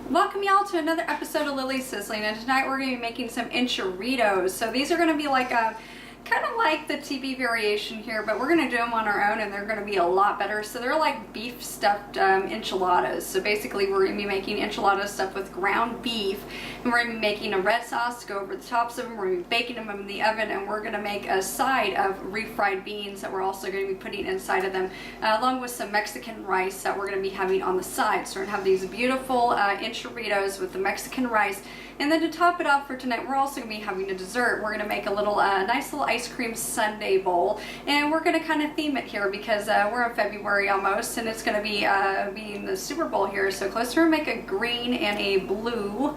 Welcome y'all to another episode of Lily's Sizzling, and tonight we're going to be making some enchiladas. So these are going to be like a kind of like the TB variation here, but we're going to do them on our own and they're going to be a lot better. So they're like beef stuffed enchiladas. So basically we're going to be making enchiladas stuffed with ground beef, and we're going to be making a red sauce to go over the tops of them. We're going to be baking them in the oven, and we're going to make a side of refried beans that we're also going to be putting inside of them, along with some Mexican rice that we're going to be having on the side. So we're going to have these beautiful enchiladas with the Mexican rice. And then to top it off for tonight, we're also going to be having a dessert. We're going to make a little nice little ice cream sundae bowl, and we're going to kind of theme it here because we're in February almost, and it's going to be being the Super Bowl here so close. We're going to make a green and a blue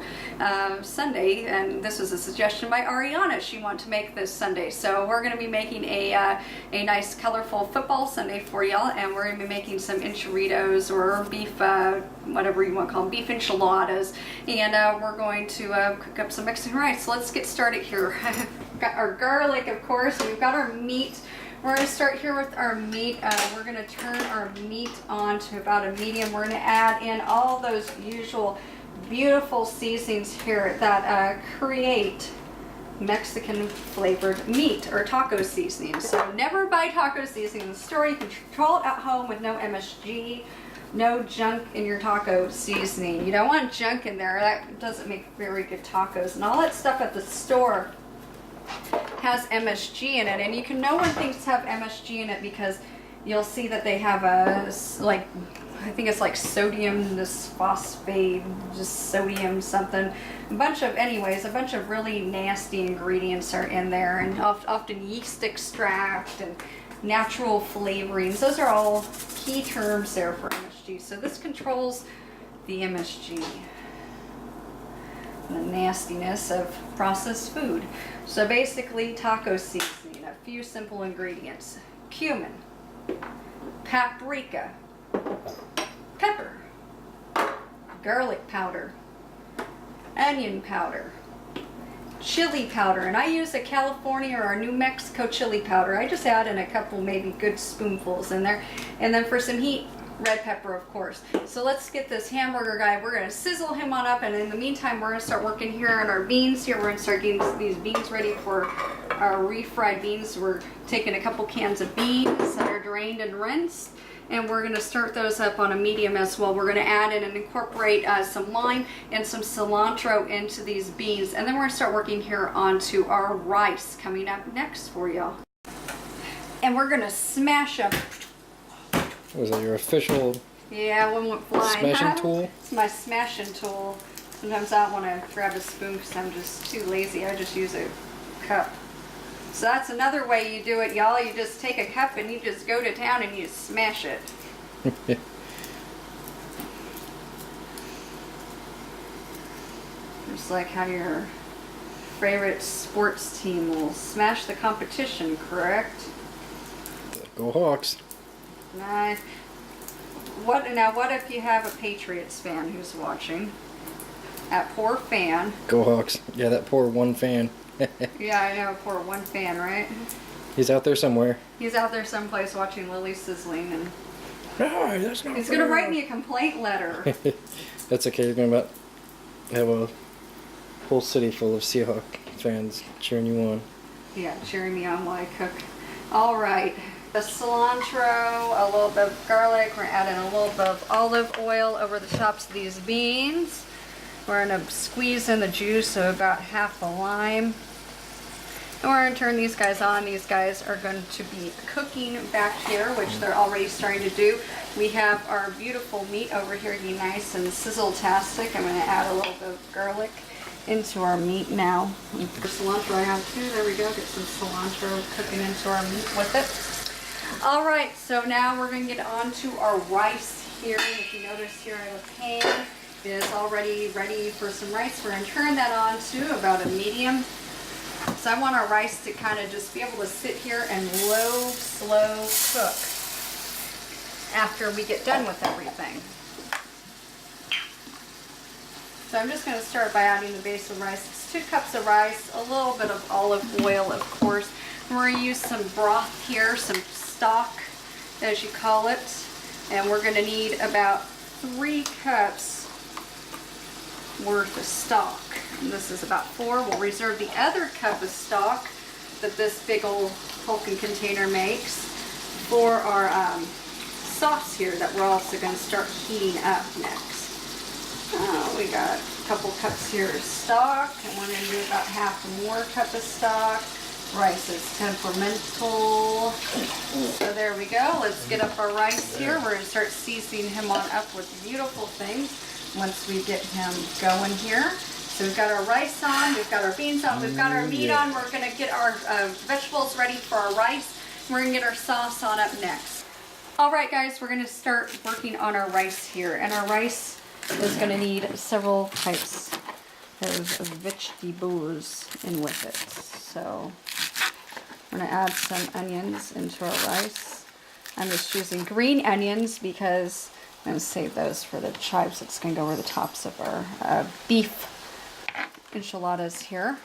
sundae, and this was a suggestion by Ariana. She wanted to make this sundae, so we're going to be making a nice colorful football sundae for y'all, and we're going to be making some enchiladas or beef, whatever you want to call them, beef enchiladas, and we're going to cook up some Mexican rice. So let's get started here. We've got our garlic, of course, and we've got our meat. We're going to start here with our meat. We're going to turn our meat on to about a medium. We're going to add in all those usual beautiful seasonings here that create Mexican flavored meat or taco seasoning. So never buy taco seasoning in the store. You can control it at home with no MSG. No junk in your taco seasoning. You don't want junk in there. That doesn't make very good tacos. And all that stuff at the store has MSG in it. And you can know when things have MSG in it because you'll see that they have a, like, I think it's like sodium, this phosphate, just sodium something. A bunch of really nasty ingredients are in there, and often yeast extract and natural flavorings. Those are all key terms there for MSG. So this controls the MSG, the nastiness of processed food. So basically taco seasoning, a few simple ingredients: cumin, paprika, pepper, garlic powder, onion powder, chili powder, and I use a California or a New Mexico chili powder. I just add in a couple, maybe good spoonfuls in there. And then for some heat, red pepper, of course. So let's get this hamburger guy. We're going to sizzle him on up, and in the meantime we're going to start working here on our beans here. We're going to start getting these beans ready for our refried beans. We're taking a couple cans of beans that are drained and rinsed, and we're going to start those up on a medium as well. We're going to add in and incorporate some lime and some cilantro into these beans, and then we're going to start working here onto our rice coming up next for y'all. And we're going to smash them. Was that your official one went flying. smashing tool? It's my smashing tool. Sometimes I don't want to grab a spoon because I'm just too lazy. I just use a cup. So that's another way you do it, y'all. You just take a cup and you just go to town and you smash it. Just like how your favorite sports team will smash the competition, correct? Go Hawks. Nice. What if you have a Patriots fan who's watching? That poor fan. Go Hawks. Yeah, that poor one fan. Yeah, I know, poor one fan, right? He's out there somewhere. He's out there someplace watching Lily's Sizzling, and no, that's not he's fair. gonna write me a complaint letter. That's okay. You're gonna have a whole city full of Seahawk fans cheering you on. Yeah, cheering me on while I cook. All right. The cilantro, a little bit of garlic. We're adding a little bit of olive oil over the tops of these beans. We're going to squeeze in the juice of about half a lime. And we're going to turn these guys on. These guys are going to be cooking back here, which they're already starting to do. We have our beautiful meat over here getting nice and sizzle-tastic. I'm going to add a little bit of garlic into our meat now. For cilantro I have too. There we go. Get some cilantro cooking into our meat with it. All right, so now we're going to get on to our rice here. And if you notice here, I have a pan. It is already ready for some rice. We're going to turn that on to about a medium. So I want our rice to kind of just be able to sit here and slow cook after we get done with everything. So I'm just going to start by adding the base of rice. It's 2 cups of rice, a little bit of olive oil, of course. And we're going to use some broth here, some stock, as you call it. And we're going to need about 3 cups worth of stock. And this is about 4. We'll reserve the other cup of stock that this big old hulking container makes for our sauce here that we're also going to start heating up next. We got a couple cups here of stock, and we're going to do about half more cup of stock. Rice is temperamental. So there we go. Let's get up our rice here. We're going to start seasoning him on up with beautiful things once we get him going here. So we've got our rice on, we've got our beans on, we've got our meat on. We're going to get our vegetables ready for our rice. We're going to get our sauce on up next. Alright guys, we're going to start working on our rice here. And our rice is going to need several types of vegetables in with it. So we're going to add some onions into our rice. I'm just using green onions because I'm going to save those for the chives that's going to go over the tops of our beef enchiladas here.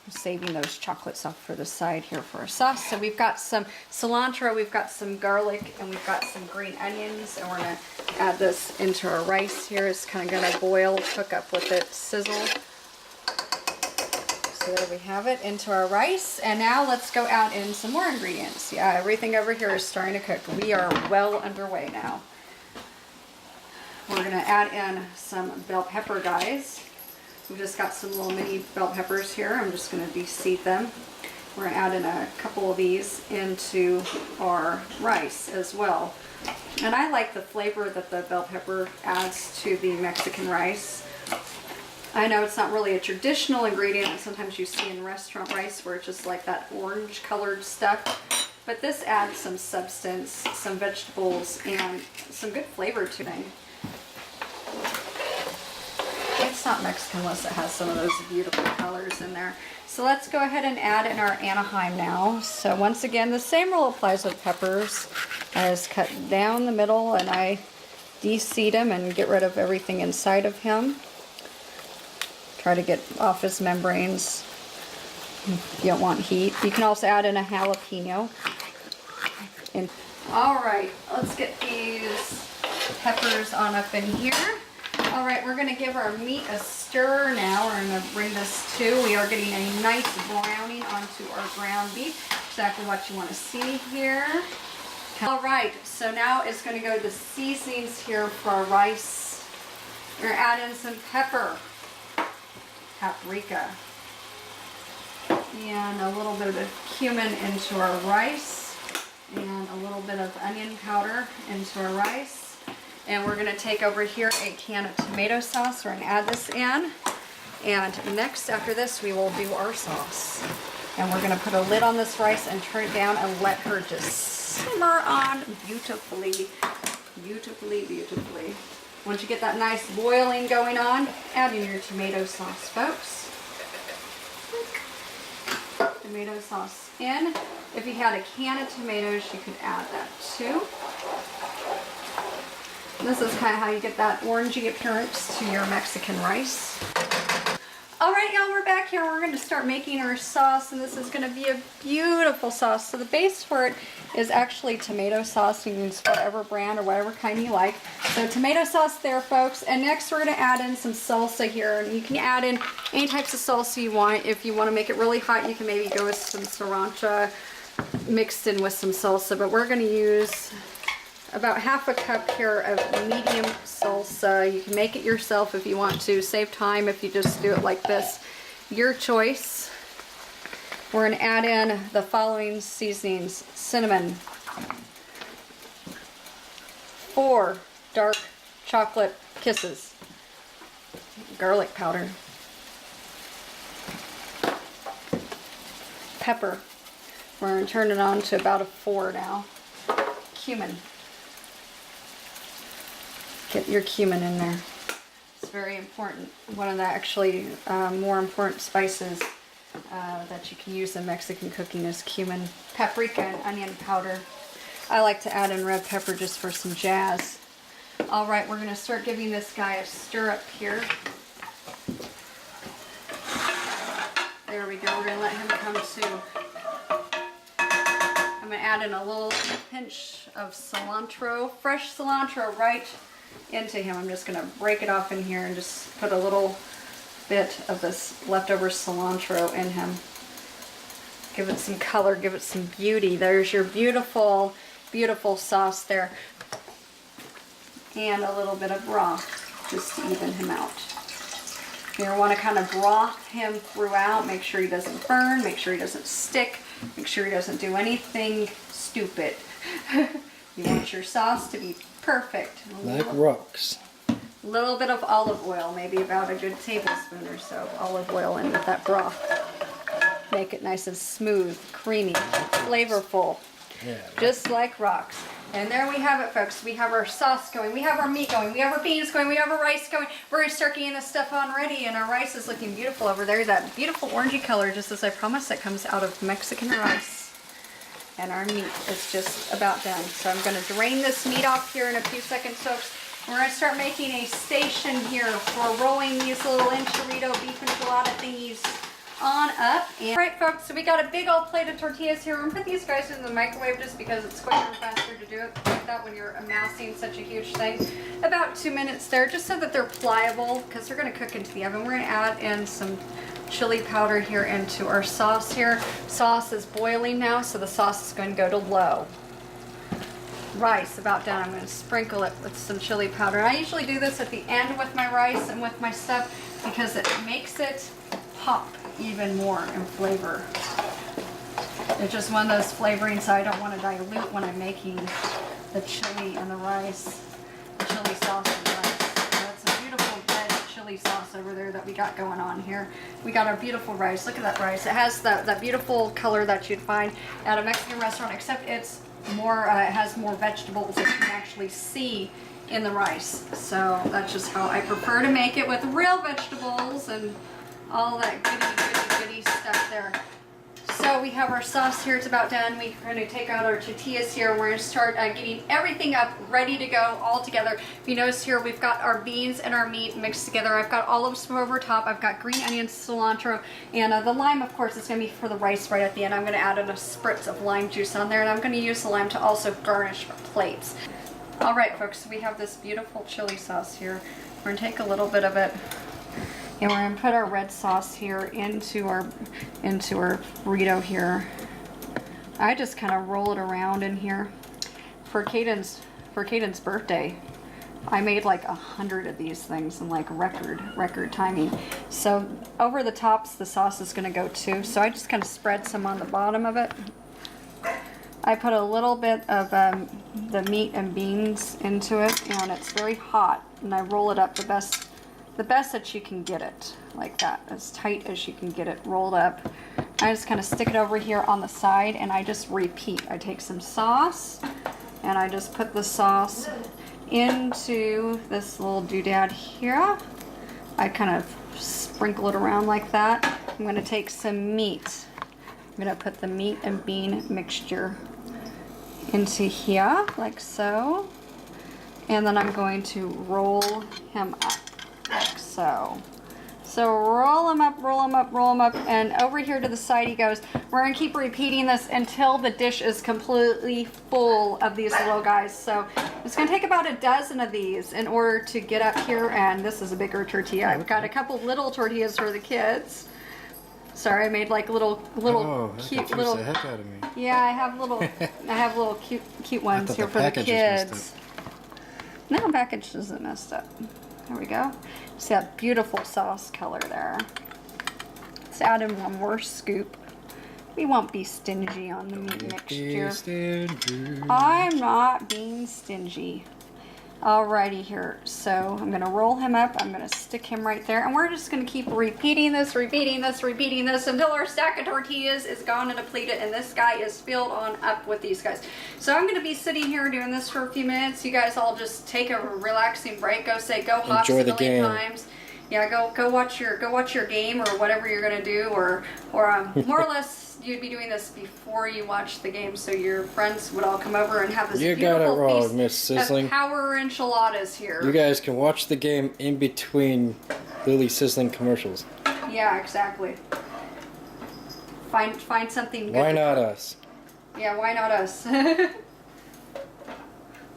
I'm saving those chocolates off for the side here for our sauce. So we've got some cilantro, we've got some garlic, and we've got some green onions, and we're going to add this into our rice here. It's kind of going to boil, cook up with it, sizzle. So there we have it into our rice. And now let's go out in some more ingredients. Yeah, everything over here is starting to cook. We are well underway now. We're going to add in some bell pepper, guys. We've just got some little mini bell peppers here. I'm just going to de-seed them. We're going to add in a couple of these into our rice as well. And I like the flavor that the bell pepper adds to the Mexican rice. I know it's not really a traditional ingredient that sometimes you see in restaurant rice where it's just like that orange colored stuff. But this adds some substance, some vegetables, and some good flavor to it. It's not Mexican unless it has some of those beautiful colors in there. So let's go ahead and add in our Anaheim now. So once again, the same rule applies with peppers. I just cut down the middle and I de-seed him and get rid of everything inside of him. Try to get off his membranes if you don't want heat. You can also add in a jalapeno. Alright, let's get these peppers on up in here. Alright, we're going to give our meat a stir now. We're going to bring this to. We are getting a nice browning onto our ground beef. Exactly what you want to see here. Alright, so now it's going to go to the seasonings here for our rice. We're going to add in some pepper, paprika, and a little bit of cumin into our rice, and a little bit of onion powder into our rice. And we're going to take over here a can of tomato sauce. We're going to add this in. And next, after this, we will do our sauce. And we're going to put a lid on this rice and turn it down and let her just simmer on beautifully. Beautifully, beautifully. Once you get that nice boiling going on, add in your tomato sauce, folks. Tomato sauce in. If you had a can of tomatoes, you could add that too. This is kind of how you get that orangey appearance to your Mexican rice. Alright y'all, we're back here. We're going to start making our sauce, and this is going to be a beautiful sauce. So the base for it is actually tomato sauce. You can use whatever brand or whatever kind you like. So tomato sauce there, folks. And next we're going to add in some salsa here. And you can add in any types of salsa you want. If you want to make it really hot, you can maybe go with some sriracha mixed in with some salsa. But we're going to use about half a cup here of medium salsa. You can make it yourself if you want to. Save time if you just do it like this. Your choice. We're going to add in the following seasonings. Cinnamon. 4 dark chocolate kisses. Garlic powder. Pepper. We're going to turn it on to about a 4 now. Cumin. Get your cumin in there. It's very important. One of the actually more important spices that you can use in Mexican cooking is cumin. Paprika and onion powder. I like to add in red pepper just for some jazz. Alright, we're going to start giving this guy a stir up here. There we go. We're going to let him come to. I'm going to add in a little pinch of cilantro. Fresh cilantro right into him. I'm just gonna break it off in here and just put a little bit of this leftover cilantro in him. Give it some color, give it some beauty. There's your beautiful, beautiful sauce there. And a little bit of broth, just to even him out. You want to kind of broth him throughout. Make sure he doesn't burn, make sure he doesn't stick, make sure he doesn't do anything stupid. You want your sauce to be perfect. Like rocks. A little bit of olive oil, maybe about a good tablespoon or so of olive oil in with that broth. Make it nice and smooth, creamy, flavorful. Yeah. Just like rocks. And there we have it, folks. We have our sauce going, we have our meat going, we have our beans going, we have our rice going. We're going to start getting this stuff on ready, and our rice is looking beautiful over there. That beautiful orangey color, just as I promised, that comes out of Mexican rice. And our meat is just about done. So I'm going to drain this meat off here in a few seconds, folks. We're going to start making a station here for rolling these little enchilada beef enchilada thingies on up. And alright, folks, so we got a big old plate of tortillas here. We're going to put these guys in the microwave just because it's quicker and faster to do it like that when you're amassing such a huge thing. About 2 minutes there, just so that they're pliable, because they're going to cook into the oven. We're going to add in some chili powder here into our sauce here. Sauce is boiling now, so the sauce is going to go to low. Rice about done. I'm going to sprinkle it with some chili powder. And I usually do this at the end with my rice and with my stuff because it makes it pop even more in flavor. It's just one of those flavorings I don't want to dilute when I'm making the chili and the rice, the chili sauce and rice. So it's a beautiful red chili sauce over there that we got going on here. We got our beautiful rice. Look at that rice. It has that beautiful color that you'd find at a Mexican restaurant, except it's more, it has more vegetables that you can actually see in the rice. So that's just how I prefer to make it, with real vegetables and all that goody stuff there. So we have our sauce here. It's about done. We're going to take out our tortillas here. We're going to start getting everything up, ready to go, all together. If you notice here, we've got our beans and our meat mixed together. I've got olives over top. I've got green onions, cilantro, and the lime, of course, is going to be for the rice right at the end. I'm going to add in a spritz of lime juice on there, and I'm going to use the lime to also garnish plates. All right, folks, so we have this beautiful chili sauce here. We're going to take a little bit of it, and we're going to put our red sauce here into our burrito here. I just kind of roll it around in here. For Kaeden's birthday, I made like 100 of these things in like record timing. So over the tops, the sauce is going to go too. So I just kind of spread some on the bottom of it. I put a little bit of the meat and beans into it, and it's very hot, and I roll it up the best that you can get it, like that, as tight as you can get it rolled up. I just kind of stick it over here on the side, and I just repeat. I take some sauce, and I just put the sauce into this little doodad here. I kind of sprinkle it around like that. I'm going to take some meat. I'm going to put the meat and bean mixture into here, like so. And then I'm going to roll him up, like so. So roll him up, roll him up, roll him up, and over here to the side he goes. We're going to keep repeating this until the dish is completely full of these little guys. So it's going to take about a dozen of these in order to get up here, and this is a bigger tortilla. I've got a couple little tortillas for the kids. Sorry, I made like little cute little. The heck out of me. Yeah, I have little cute ones here for the kids. No, the package isn't messed up. There we go. See that beautiful sauce color there. Let's add in one more scoop. We won't be stingy on the meat mixture. I'm not being stingy. Alrighty here. So I'm gonna roll him up. I'm gonna stick him right there, and we're just gonna keep repeating this until our stack of tortillas is gone and depleted, and this guy is filled on up with these guys. So I'm gonna be sitting here doing this for a few minutes. You guys all just take a relaxing break. Go say Go Hawks a million times. Yeah, go watch your game or whatever you're gonna do, or more or less. You'd be doing this before you watch the game, so your friends would all come over and have this beautiful wrong, feast Miss Sizzling. of power enchiladas here. You guys can watch the game in between Lily Sizzling commercials. Yeah, exactly. Find something good. Why not us? Yeah, why not us?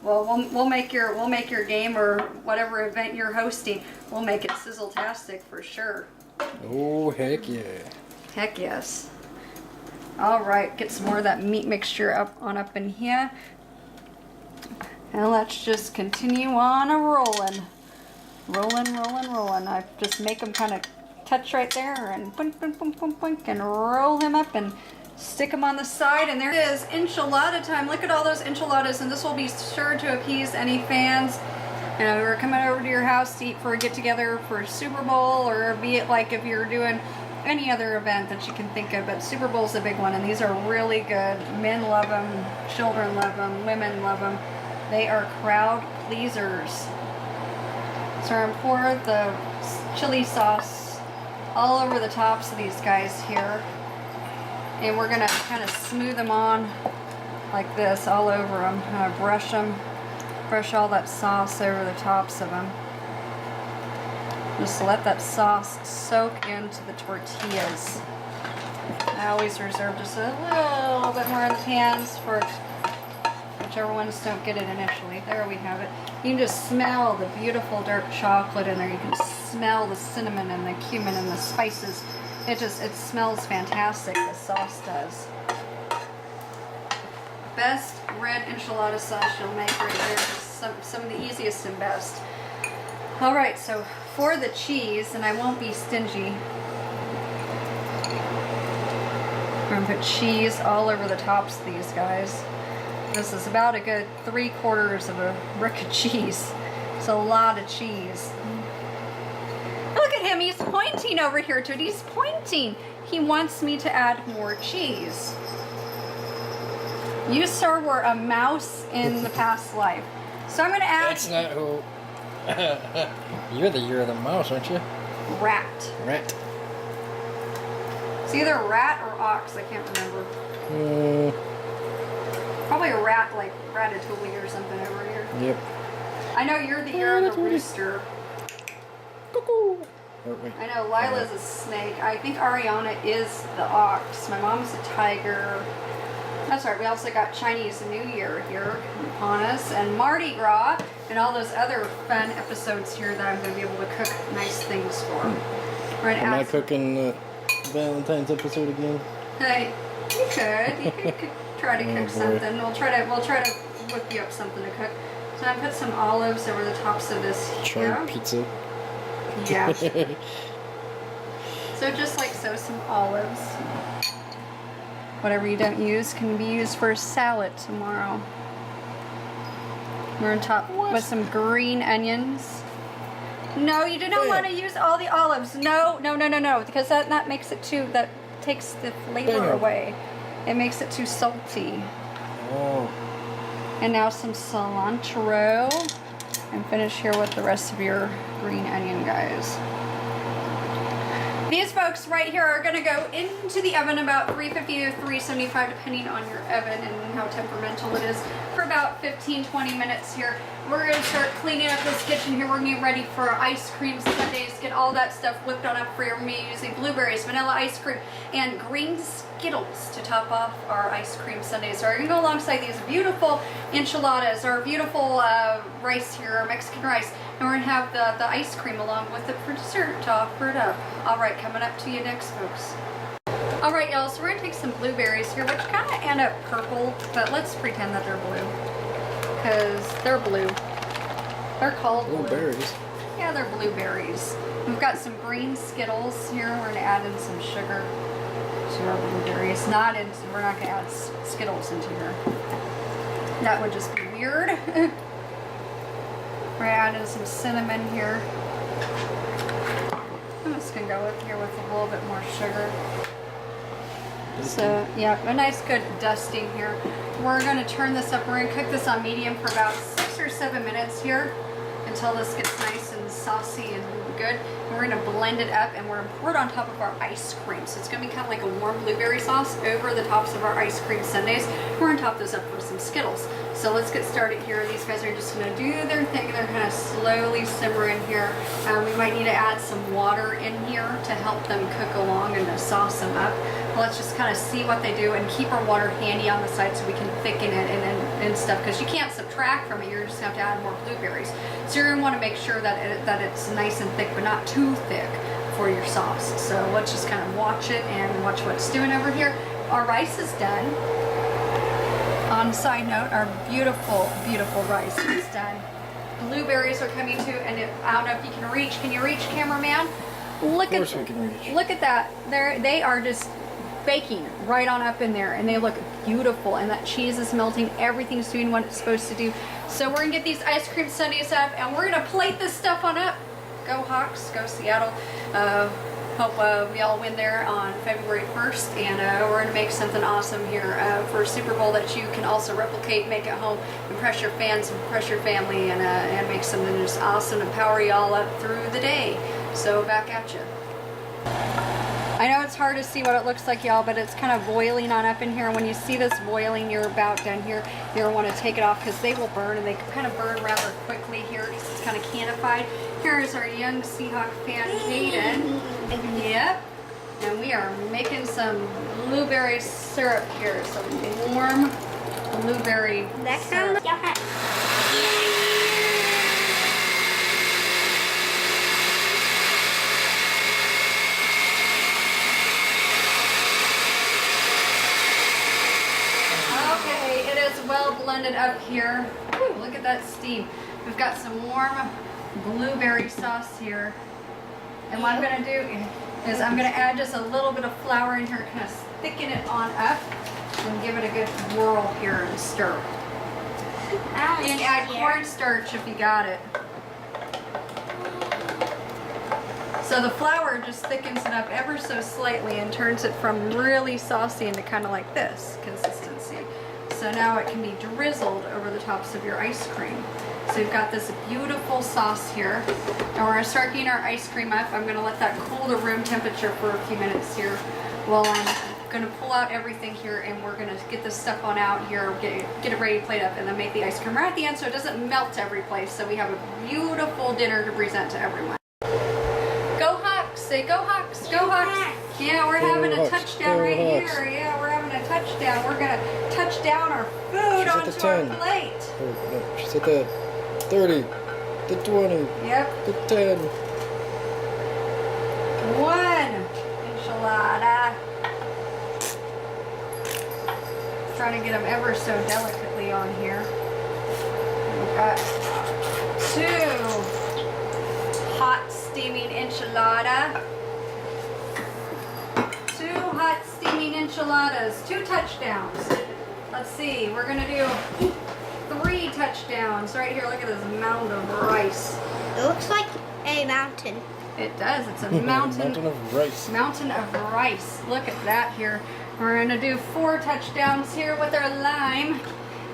Well, we'll make your game or whatever event you're hosting. We'll make it sizzletastic for sure. Oh, heck yeah. Heck yes. All right, get some more of that meat mixture up in here. And let's just continue on a rolling. Rolling. I just make them kind of touch right there and boink, boink, boink, boink, boink, and roll him up and stick them on the side. And there it is, enchilada time. Look at all those enchiladas, and this will be sure to appease any fans. You know, we're coming over to your house to eat for a get-together for Super Bowl, or be it like if you're doing any other event that you can think of, but Super Bowl's a big one, and these are really good. Men love them, children love them, women love them. They are crowd pleasers. So I'm pour the chili sauce all over the tops of these guys here, and we're gonna kind of smooth them on like this all over them. I'm gonna brush all that sauce over the tops of them. Just let that sauce soak into the tortillas. I always reserve just a little bit more in the pans for whichever ones don't get it initially. There we have it. You can just smell the beautiful dark chocolate in there. You can smell the cinnamon and the cumin and the spices. It smells fantastic, the sauce does. Best red enchilada sauce you'll make right there. Some of the easiest and best. All right, so for the cheese, and I won't be stingy, I'm gonna put cheese all over the tops of these guys. This is about a good 3/4 of a brick of cheese. It's a lot of cheese. Look at him, he's pointing over here to it. He's pointing. He wants me to add more cheese. You, sir, were a mouse in the past life. So I'm gonna add... That's not who... You're the year of the mouse, aren't you? Rat. Rat. It's either rat or ox, I can't remember. Probably a rat, like Ratatouille or something over here. Yep. I know you're the year of the rooster. Cuckoo. Oh, wait. I know Lila's a snake. I think Ariana is the ox. My mom's a tiger. That's right, we also got Chinese New Year here upon us, and Mardi Gras, and all those other fun episodes here that I'm going to be able to cook nice things for. Am I cooking Valentine's episode again? Hey, you could try to cook something. We'll try to whip you up something to cook. So I put some olives over the tops of this. Try pizza. Yeah. So just like so, some olives. Whatever you don't use can be used for a salad tomorrow. We're on top with some green onions. No, you do not want to use all the olives. No, because that makes it too, that takes the flavor away. It makes it too salty. Oh. And now some cilantro. And finish here with the rest of your green onion, guys. These folks right here are going to go into the oven about 350 to 375 depending on your oven and how temperamental it is for about 15-20 minutes here. We're going to start cleaning up this kitchen here. We're going to get ready for our ice cream sundaes. Get all that stuff whipped on up for you. We're going to be using blueberries, vanilla ice cream, and green Skittles to top off our ice cream sundaes. So we're going to go alongside these beautiful enchiladas, our beautiful rice here, our Mexican rice. And we're going to have the ice cream along with it for dessert to offer it up. All right, coming up to you next, folks. All right, y'all, so we're going to take some blueberries here, which kind of end up purple, but let's pretend that they're blue. Because they're blue. They're called blueberries. Yeah, they're blueberries. We've got some green Skittles here. We're going to add in some sugar to our blueberries. We're not going to add Skittles into here. That would just be weird. We're adding some cinnamon here. I'm just going to go with here with a little bit more sugar. So, yeah, a nice good dusting here. We're going to turn this up. We're going to cook this on medium for about 6 or 7 minutes here until this gets nice and saucy and good. And we're going to blend it up and we're going to pour it on top of our ice cream. So it's going to be kind of like a warm blueberry sauce over the tops of our ice cream sundaes. We're going to top those up with some Skittles. So let's get started here. These guys are just going to do their thing. They're kind of slowly simmering here. We might need to add some water in here to help them cook along and to sauce them up. Let's just kind of see what they do and keep our water handy on the side so we can thicken it and then and stuff, because you can't subtract from it. You're just gonna have to add more blueberries. So you're gonna want to make sure that it's nice and thick, but not too thick for your sauce. So let's just kind of watch it and watch what it's doing over here. Our rice is done. On a side note, our beautiful, beautiful rice is done. Blueberries are coming too, and I don't know if you can reach. Can you reach, cameraman? Look Of course we can reach. Look at that. They are just baking right on up in there, and they look beautiful, and that cheese is melting. Everything's doing what it's supposed to do. So we're gonna get these ice cream sundaes up, and we're gonna plate this stuff on up. Go Hawks, go Seattle. Hope we all win there on February 1st, and we're gonna make something awesome here for Super Bowl that you can also replicate, make at home, impress your fans, impress your family, and make something just awesome and power you all up through the day. So back at you. I know it's hard to see what it looks like, y'all, but it's kind of boiling on up in here. When you see this boiling, you're about done here. You're gonna want to take it off because they will burn, and they kind of burn rather quickly here because it's kind of canified. Here is our young Seahawk fan, Kaeden. Yep. And we are making some blueberry syrup here. Some warm blueberry syrup. Well blended up here. Whew, look at that steam. We've got some warm blueberry sauce here. And what I'm going to do is I'm going to add just a little bit of flour in here, kind of thicken it on up, and give it a good whirl here and stir. And add cornstarch if you got it. So the flour just thickens it up ever so slightly and turns it from really saucy into kind of like this consistency. So now it can be drizzled over the tops of your ice cream. So we've got this beautiful sauce here. And we're gonna start getting our ice cream up. I'm gonna let that cool to room temperature for a few minutes here while I'm gonna pull out everything here, and we're gonna get this stuff on out here, get it ready to plate up, and then make the ice cream right at the end so it doesn't melt every place. So we have a beautiful dinner to present to everyone. Go Hawks! Say go Hawks! Go Hawks! Yeah, we're having a touchdown right here. Yeah, we're having a touchdown. We're gonna touch down our food onto our plate. Oh, no, she's at the 30, the 20, yep, the 10. One enchilada. Trying to get them ever so delicately on here. We've got 2 hot steaming enchilada. 2 hot steaming enchiladas. 2 touchdowns. Let's see, we're gonna do 3 touchdowns. Right here, look at this mound of rice. It looks like a mountain. It does, it's a mountain. Mountain of rice. Mountain of rice. Look at that here. We're gonna do 4 touchdowns here with our lime.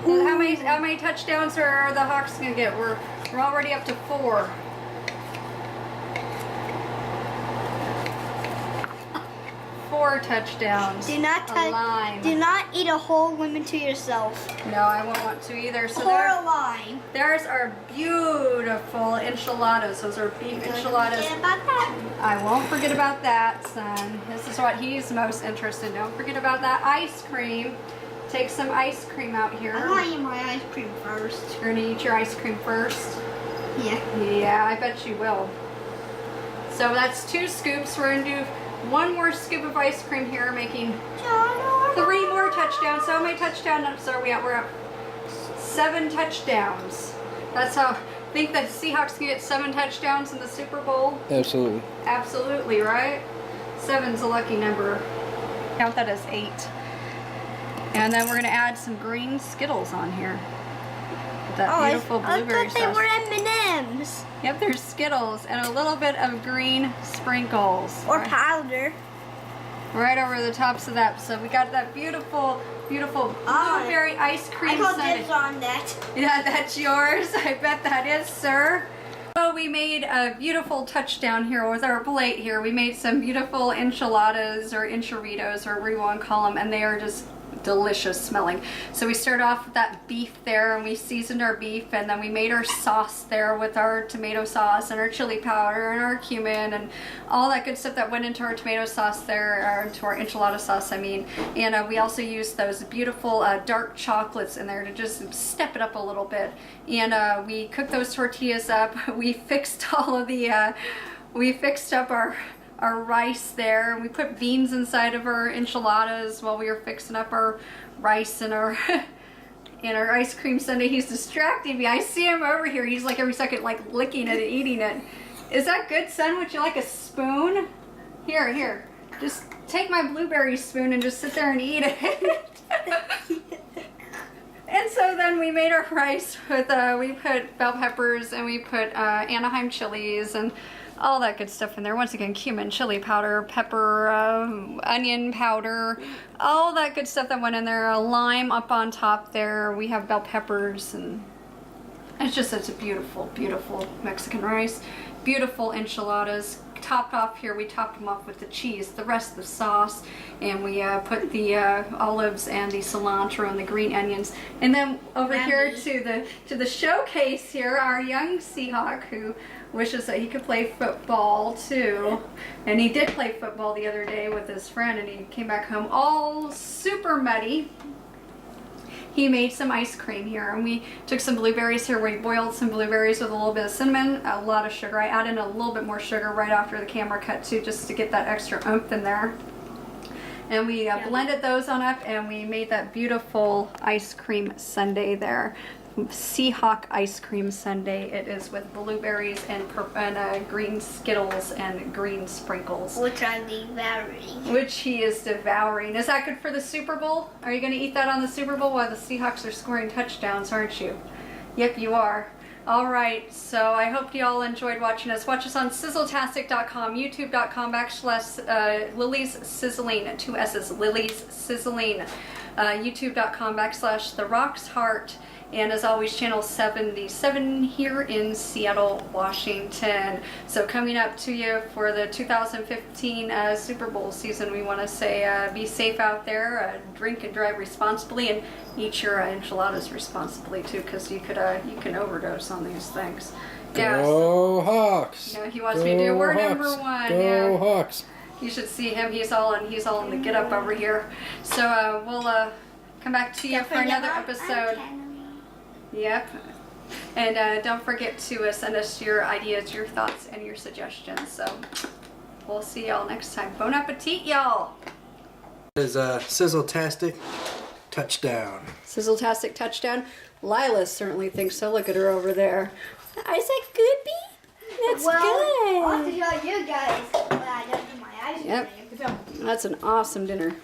How many touchdowns are the Hawks gonna get? We're already up to 4. 4 touchdowns. Do not touch. Lime. Do not eat a whole lemon to yourself. No, I won't want to either. So Pour a lime. there's our beautiful enchiladas. Those are beef enchiladas. Forget about that. I won't forget about that, son. This is what he's most interested in. Don't forget about that ice cream. Take some ice cream out here. I want to eat my ice cream first. You're gonna eat your ice cream first? Yeah. Yeah, I bet you will. So that's 2 scoops. We're gonna do 1 more scoop of ice cream here, making 3 more touchdowns. So how many touchdowns are we at? We're at 7 touchdowns. That's how I think the Seahawks can get 7 touchdowns in the Super Bowl. Absolutely. Absolutely, right? 7's a lucky number. Count that as 8. And then we're gonna add some green Skittles on here. That beautiful blueberry I thought they sauce. were M&Ms. Yep, there's Skittles and a little bit of green sprinkles. Or right, powder. right over the tops of that. So we got that beautiful, beautiful blueberry ice cream I call sundae. dibs on that. Yeah, that's yours. I bet that is, sir. So we made a beautiful touchdown here with our plate here. We made some beautiful enchiladas or enchilitos or whatever you want to call them, and they are just delicious smelling. So we started off with that beef there, and we seasoned our beef, and then we made our sauce there with our tomato sauce and our chili powder and our cumin and all that good stuff that went into our tomato sauce there, or into our enchilada sauce, I mean. And we also used those beautiful dark chocolates in there to just step it up a little bit. And we cooked those tortillas up. We fixed all of the, we fixed up our rice there, and we put beans inside of our enchiladas while we were fixing up our rice and our and our ice cream sundae. He's distracting me. I see him over here. He's like every second like licking it and eating it. Is that good, son? Would you like a spoon? Here. Just take my blueberry spoon and just sit there and eat it. And so then we made our rice with, we put bell peppers and we put Anaheim chilies and all that good stuff in there. Once again, cumin, chili powder, pepper, onion powder, all that good stuff that went in there. A lime up on top there. We have bell peppers, and it's just such a beautiful, beautiful Mexican rice. Beautiful enchiladas. Topped off here, we topped them off with the cheese, the rest of the sauce, and we put the olives and the cilantro and the green onions. And then over here to the showcase here, our young Seahawk who wishes that he could play football too. And he did play football the other day with his friend, and he came back home all super muddy. He made some ice cream here, and we took some blueberries here. We boiled some blueberries with a little bit of cinnamon, a lot of sugar. I added a little bit more sugar right after the camera cut too, just to get that extra oomph in there. And we blended those on up, and we made that beautiful ice cream sundae there. Seahawk ice cream sundae. It is with blueberries and green Skittles and green sprinkles. Which I'm devouring. Which he is devouring. Is that good for the Super Bowl? Are you going to eat that on the Super Bowl while the Seahawks are scoring touchdowns, aren't you? Yep, you are. All right, so I hope you all enjoyed watching us. Watch us on sizzletastic.com, youtube.com/Lily's Sizzling, 2 S's, Lily's Sizzling, youtube.com/The Rock's Heart. And as always, channel 77 here in Seattle, Washington. So coming up to you for the 2015 Super Bowl season, we want to say be safe out there, drink and drive responsibly, and eat your enchiladas responsibly too, because you can overdose on these things. Go Hawks! Yeah, he wants me to do word number 1. Go Hawks! You should see him. He's all in the get up over here. So we'll come back to you for another episode. Yep. And don't forget to send us your ideas, your thoughts, and your suggestions. So we'll see y'all next time. Bon appetit, y'all. It is a Sizzletastic touchdown. Sizzletastic touchdown. Lila certainly thinks so. Look at her over there. Is that good, Bee? That's I'll good. have to show you guys what I done to my ice cream. Yep. That's an awesome dinner.